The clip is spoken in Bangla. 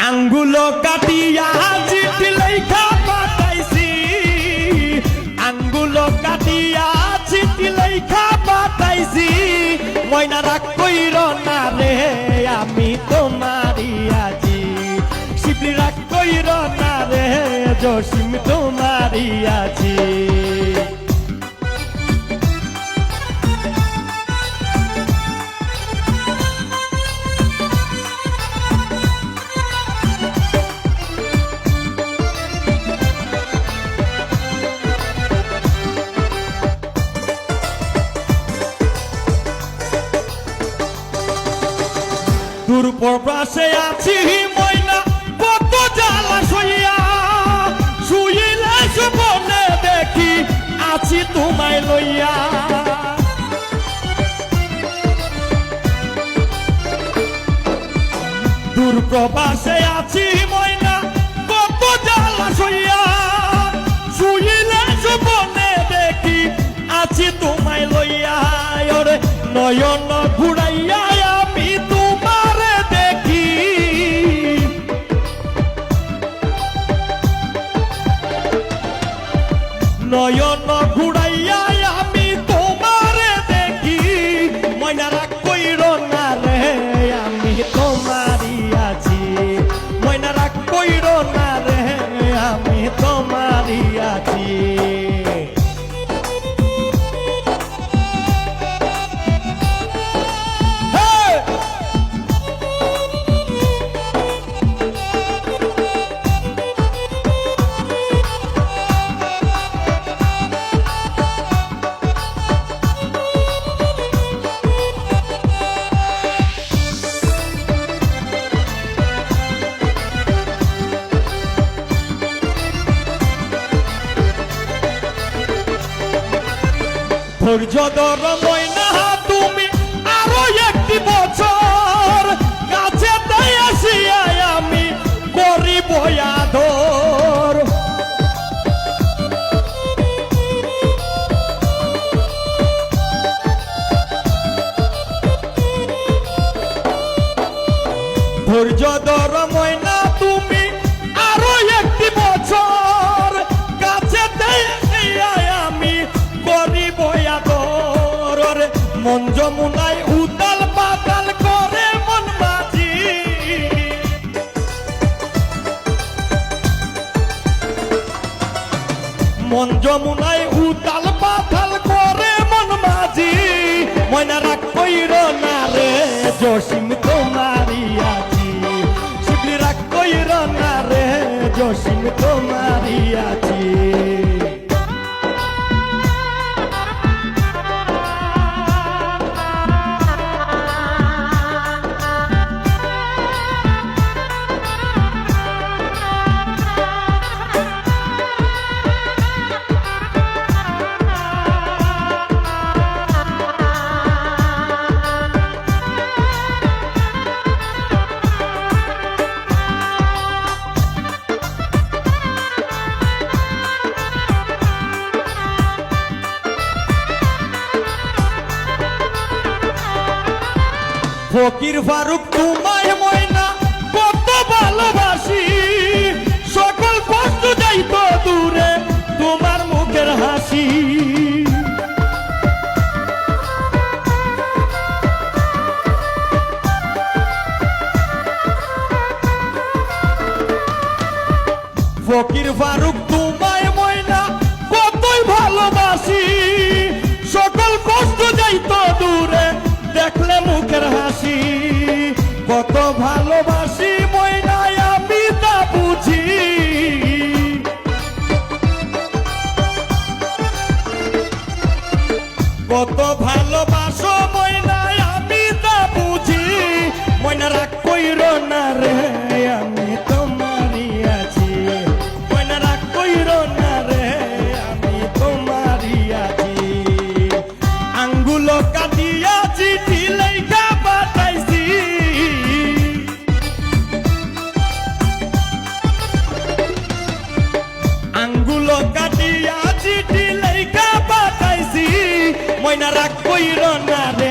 আঙ্গুলো কাটিয়া চিঠি লেখা পাঠাইছি, আঙ্গুলো কাটিয়া চিঠি লেখা পাঠাইছি। ময়না রাগ কইর না রে আমি তোমারি আজি, শিবলি রাগ কইর না রে জসিম তোমারি আজি। দূর প্রবাসে আছি ময়না কত জ্বালা সইয়া, শুইলে স্বপ্নে দেখি আছি তোমায় লইয়া। দূর প্রবাসে আছি ময়না কত জ্বালা সইয়া, শুইলে স্বপ্নে দেখি আছি তোমায় লইয়া। ওরে নয়ন ঘুরাইয়া আমি তোমারে দেখি, নয়ন ঘুরাইয়া আমি তোমারে দেখি। ময়না রাগ কইর না রে আমি তোমারি আছি, ময়না রাগ কইর না রে আমি তোমারি আছি। ধৈর্য ধর ময়না তুমি আরো একটি বছর, কাছে তাই আসিয়া আমি করিব আদর। ধৈর্য ধর ময়না তুমি আরো একটি বছর, কাছে তাই আসিয়া আমি করিব আদর। মন যমুনায় উতাল পাতাল করে মন মাঝি, মন যমুনায় উতাল পাতাল করে মন মাঝি। ময়না রাগ কইর না রে জসিম তোমারি আজি, শিবলি রাগ কইর না রে জসিম তোমারি আজি। ফকির ফারুক তোমায় ময়না কত ভালোবাসি, সকল কষ্ট যাইত দূরে তোমার মুখের হাসি। ফকির ফারুক তোমায় ময়না কতই ভালোবাসি, সকল কষ্ট যাইত দূরে দেখলে মুখের হাসি। কত ভালোবাসি ময়না আমি তা বুঝি, কত ভালোবাসো ময়না আমি তা বুঝি। ময়না রাগ কইর না রে আমি তোমারি আছি, ময়না রাগ কইর না রে আমি তোমারি আছি। আঙ্গুলো কাটিয়া চিঠি লেখা পাঠাইছি, আঙ্গুলো কাটিয়া চিঠি লেখা পাঠাইছি। ময়না রাগ কইর না রে